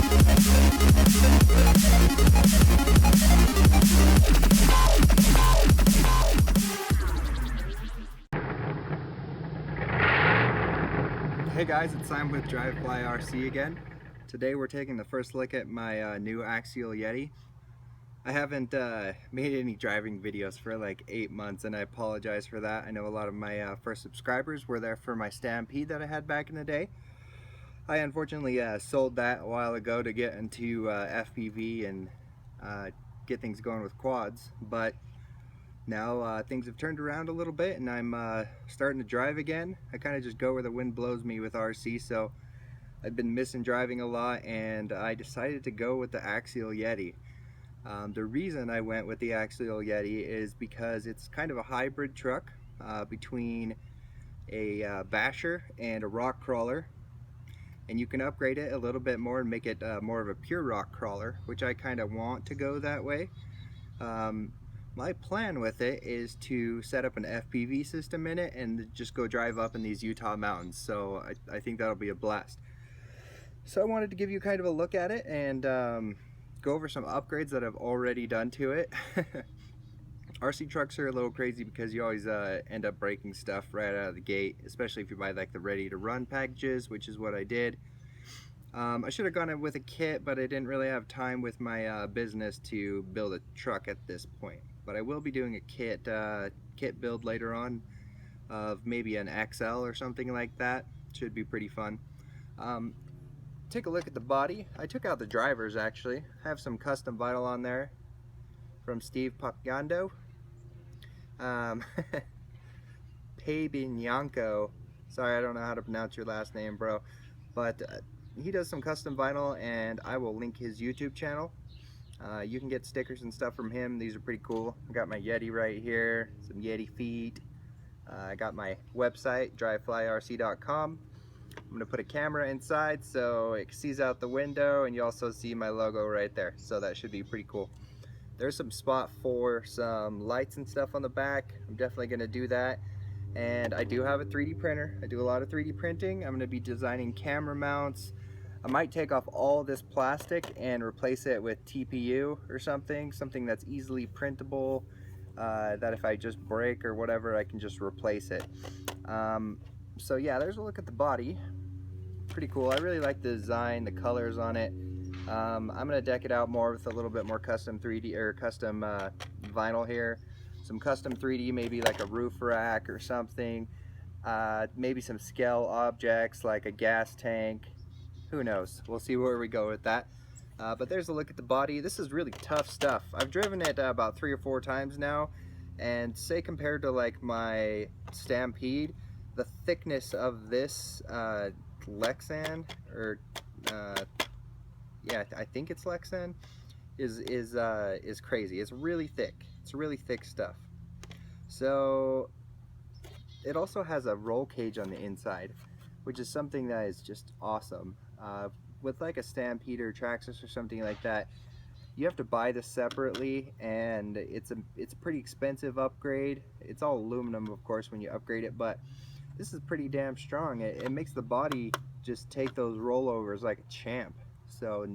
Hey guys, it's Simon with DriveFlyRC again. Today we're taking the first look at my new Axial Yeti. I haven't made any driving videos for like 8 months, and I apologize for that. I know a lot of my first subscribers were there for my Stampede that I had back in the day. I unfortunately sold that a while ago to get into FPV and get things going with quads, but now things have turned around a little bit and I'm starting to drive again. I kind of just go where the wind blows me with RC, so I've been missing driving a lot and I decided to go with the Axial Yeti. The reason I went with the Axial Yeti is because it's kind of a hybrid truck between a basher and a rock crawler, and you can upgrade it a little bit more and make it more of a pure rock crawler, which I kind of want to go that way. My plan with it is to set up an FPV system in it and just go drive up in these Utah mountains, so I think that'll be a blast. So I wanted to give you kind of a look at it and go over some upgrades that I've already done to it. RC trucks are a little crazy because you always end up breaking stuff right out of the gate, especially if you buy like the ready to run packages, which is what I did. I should have gone with a kit, but I didn't really have time with my business to build a truck at this point. But I will be doing a kit build later on of maybe an XL or something like that. Should be pretty fun. Take a look at the body. I took out the drivers actually. I have some custom vinyl on there from Steve Papagando. Pabinyanko. Sorry, I don't know how to pronounce your last name, bro. But he does some custom vinyl, and I will link his YouTube channel. You can get stickers and stuff from him. These are pretty cool. I got my Yeti right here, some Yeti feet. I got my website, DriveFlyRC.com. I'm going to put a camera inside so it sees out the window, and you also see my logo right there. So that should be pretty cool. There's some spot for some lights and stuff on the back. I'm definitely going to do that. And I do have a 3D printer. I do a lot of 3D printing. I'm going to be designing camera mounts. I might take off all this plastic and replace it with TPU or something that's easily printable, that if I just break or whatever, I can just replace it. So yeah, there's a look at the body. Pretty cool. I really like the design, the colors on it. I'm gonna deck it out more with a little bit more custom 3D or custom vinyl here. Some custom 3D, maybe like a roof rack or something. Maybe some scale objects like a gas tank. Who knows? We'll see where we go with that. But there's a look at the body. This is really tough stuff. I've driven it about 3 or 4 times now, and say compared to like my Stampede, the thickness of this Lexan, or yeah, I think it's Lexan, is crazy. It's really thick. It's really thick stuff. So it also has a roll cage on the inside, which is something that is just awesome. With like a Stampede or Traxxas or something like that, you have to buy this separately, and it's a pretty expensive upgrade. It's all aluminum, of course, when you upgrade it, but this is pretty damn strong. It makes the body just take those rollovers like a champ. So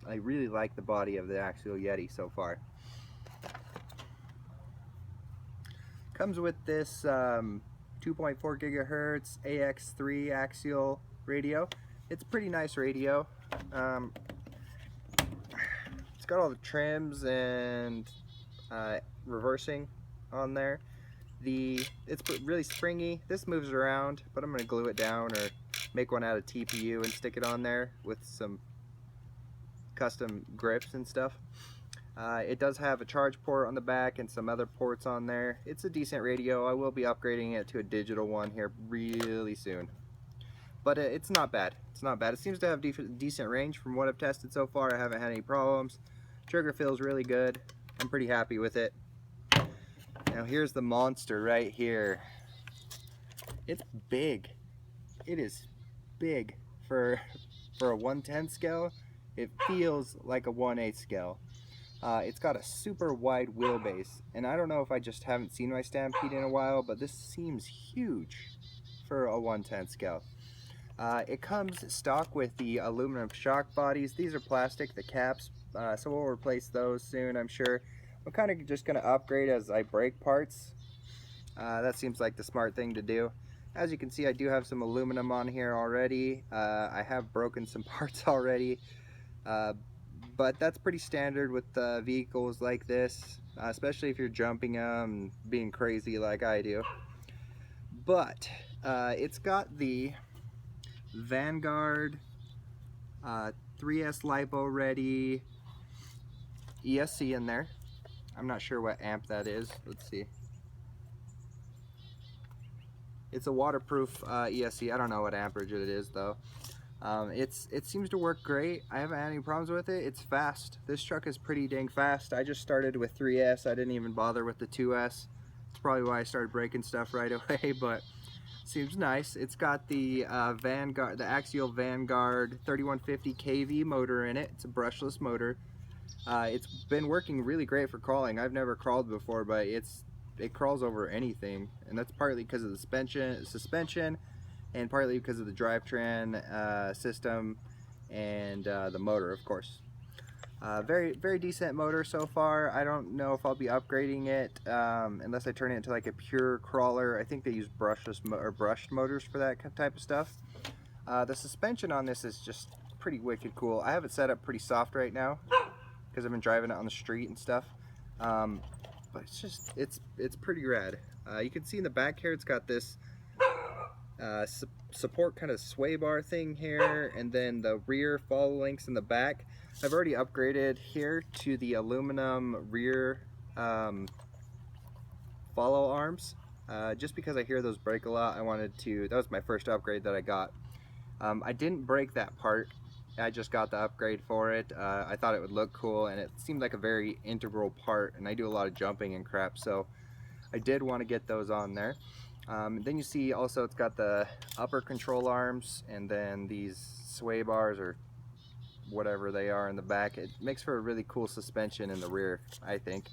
I really like the body of the Axial Yeti so far. Comes with this 2.4 gigahertz AX3 axial radio. It's a pretty nice radio. It's got all the trims and reversing on there. It's really springy. This moves around, but I'm going to glue it down or make one out of TPU and stick it on there with some custom grips and stuff. It does have a charge port on the back and some other ports on there. It's a decent radio. I will be upgrading it to a digital one here really soon. But it's not bad. It's not bad. It seems to have decent range from what I've tested so far. I haven't had any problems. Trigger feels really good. I'm pretty happy with it. Now here's the monster right here. It's big. It is big for a 1/10 scale. It feels like a 1/8 scale. It's got a super wide wheelbase, and I don't know if I just haven't seen my Stampede in a while, but this seems huge for a 1/10 scale. It comes stock with the aluminum shock bodies. These are plastic, the caps, so we'll replace those soon, I'm sure. I'm kind of just going to upgrade as I break parts. That seems like the smart thing to do. As you can see, I do have some aluminum on here already. I have broken some parts already, but that's pretty standard with vehicles like this, especially if you're jumping them, being crazy like I do. But it's got the Vanguard 3S LiPo ready ESC in there. I'm not sure what amp that is. Let's see. It's a waterproof ESC. I don't know what amperage it is though. It seems to work great. I haven't had any problems with it. It's fast. This truck is pretty dang fast. I just started with 3S. I didn't even bother with the 2S. It's probably why I started breaking stuff right away, but seems nice. It's got the Vanguard, the Axial Vanguard 3150 kV motor in it. It's a brushless motor. It's been working really great for crawling. I've never crawled before, but it crawls over anything, and that's partly because of the suspension and partly because of the drivetrain system and the motor, of course. Very decent motor so far. I don't know if I'll be upgrading it unless I turn it into like a pure crawler. I think they use brushed motors for that type of stuff. The suspension on this is just pretty wicked cool. I have it set up pretty soft right now because I've been driving it on the street and stuff. But it's pretty rad. You can see in the back here it's got this support kind of sway bar thing here, and then the rear follow links in the back. I've already upgraded here to the aluminum rear follow arms. Just because I hear those break a lot, I wanted to, that was my first upgrade that I got. I didn't break that part. I just got the upgrade for it. I thought it would look cool, and it seemed like a very integral part, and I do a lot of jumping and crap, so I did want to get those on there. Then you see also it's got the upper control arms and then these sway bars or whatever they are in the back. It makes for a really cool suspension in the rear, I think.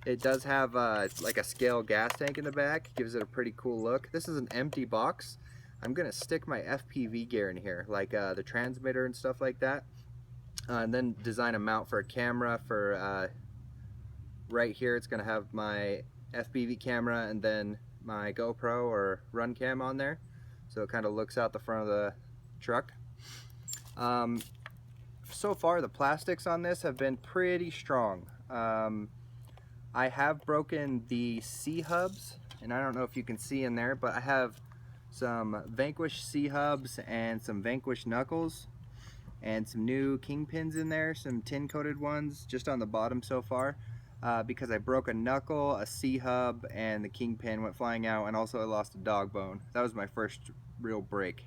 It does have like a scale gas tank in the back. Gives it a pretty cool look. This is an empty box. I'm gonna stick my FPV gear in here, like the transmitter and stuff like that, and then design a mount for a camera for right here. It's gonna have my FPV camera and then my GoPro or run cam on there, so it kind of looks out the front of the truck. So far the plastics on this have been pretty strong. I have broken the C-hubs, and I don't know if you can see in there, but I have some Vanquish C-hubs and some Vanquish knuckles and some new kingpins in there, some tin coated ones just on the bottom so far. Because I broke a knuckle, a C-hub, and the kingpin went flying out, and also I lost a dog bone. That was my first real break,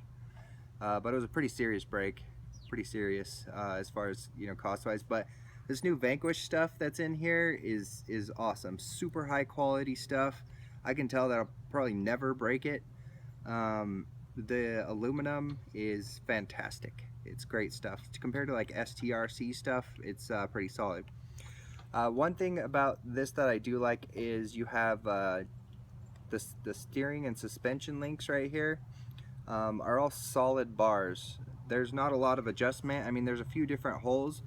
but it was a pretty serious break, pretty serious as far as, you know, cost-wise. But this new Vanquish stuff that's in here is awesome. Super high quality stuff. I can tell that I'll probably never break it. The aluminum is fantastic. It's great stuff. Compared to like STRC stuff, it's pretty solid. One thing about this that I do like is you have the steering and suspension links right here are all solid bars. There's not a lot of adjustment. I mean, there's a few different holes.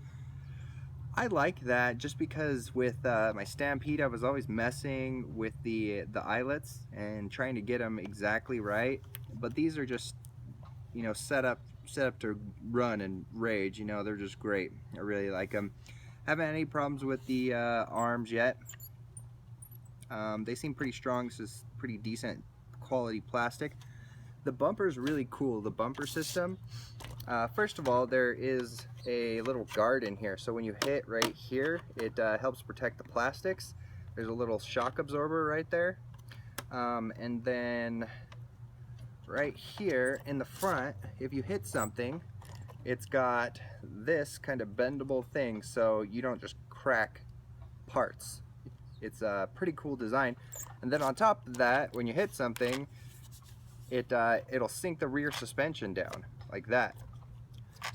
I like that just because with my Stampede I was always messing with the eyelets and trying to get them exactly right, but these are just, you know, set up to run and rage. You know, they're just great. I really like them. Haven't had any problems with the arms yet. They seem pretty strong. This is pretty decent quality plastic. The bumper is really cool, the bumper system. First of all, there is a little guard in here, so when you hit right here, it helps protect the plastics. There's a little shock absorber right there. And then right here in the front, if you hit something, it's got this kind of bendable thing so you don't just crack parts. It's a pretty cool design. And then on top of that, when you hit something, it'll sink the rear suspension down like that.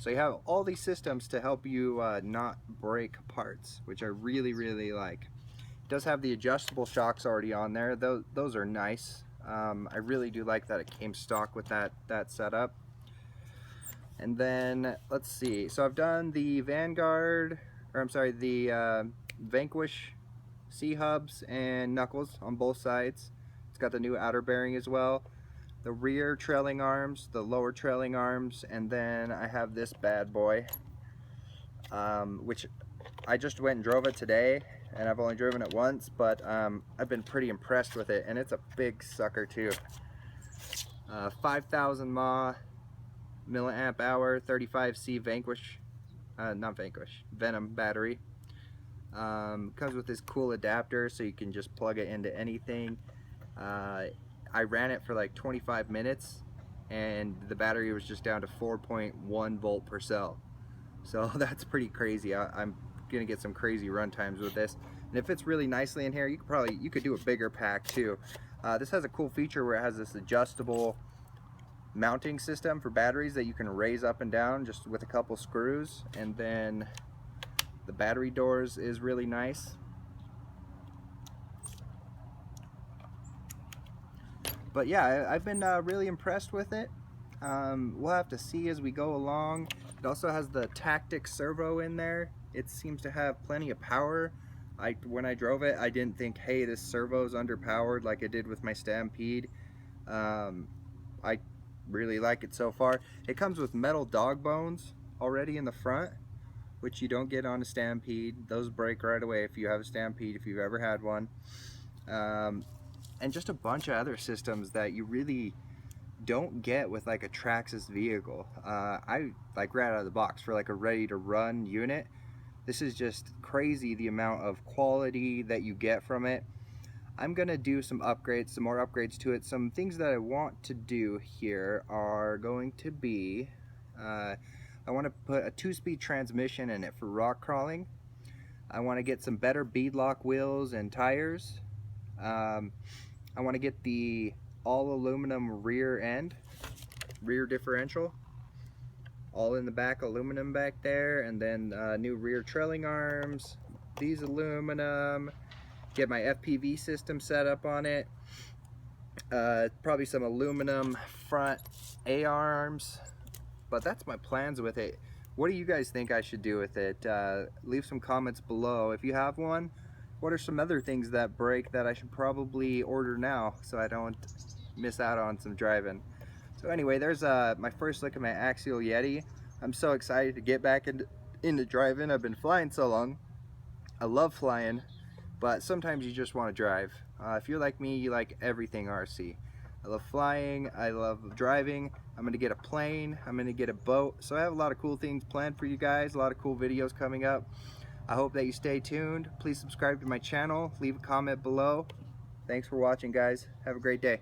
So you have all these systems to help you not break parts, which I really like. It does have the adjustable shocks already on there. Those are nice. I really do like that it came stock with that setup. And then let's see, so I've done the Vanguard, or I'm sorry, the Vanquish C-hubs and knuckles on both sides. It's got the new outer bearing as well, the rear trailing arms, the lower trailing arms, and then I have this bad boy, which I just went and drove it today, and I've only driven it once, but I've been pretty impressed with it, and it's a big sucker too. 5,000 mAh, milliamp hour, 35C Vanquish, not Vanquish, Venom battery. Comes with this cool adapter so you can just plug it into anything. I ran it for like 25 minutes and the battery was just down to 4.1 volt per cell. So that's pretty crazy. I'm gonna get some crazy run times with this. And it fits really nicely in here. You could do a bigger pack too. This has a cool feature where it has this adjustable mounting system for batteries that you can raise up and down just with a couple screws, and then the battery doors is really nice. But yeah, I've been really impressed with it. We'll have to see as we go along. It also has the Tactic Servo in there. It seems to have plenty of power. When I drove it, I didn't think, hey, this servo's underpowered like I did with my Stampede. I really like it so far. It comes with metal dog bones already in the front, which you don't get on a Stampede. Those break right away if you have a Stampede, if you've ever had one. And just a bunch of other systems that you really don't get with like a Traxxas vehicle. I like right out of the box for like a ready to run unit. This is just crazy, the amount of quality that you get from it. I'm gonna do some upgrades, some more upgrades to it. Some things that I want to do here are going to be, I want to put a 2-speed transmission in it for rock crawling. I want to get some better beadlock wheels and tires. I want to get the all aluminum rear end, rear differential, all in the back, aluminum back there, and then new rear trailing arms, these aluminum, get my FPV system set up on it, probably some aluminum front A-arms, but that's my plans with it. What do you guys think I should do with it? Leave some comments below. If you have one, what are some other things that break that I should probably order now so I don't miss out on some driving? So anyway, there's my first look at my Axial Yeti. I'm so excited to get back into driving. I've been flying so long. I love flying, but sometimes you just want to drive. If you're like me, you like everything RC. I love flying, I love driving. I'm gonna get a plane, I'm gonna get a boat. So I have a lot of cool things planned for you guys, a lot of cool videos coming up. I hope that you stay tuned. Please subscribe to my channel, leave a comment below. Thanks for watching, guys. Have a great day.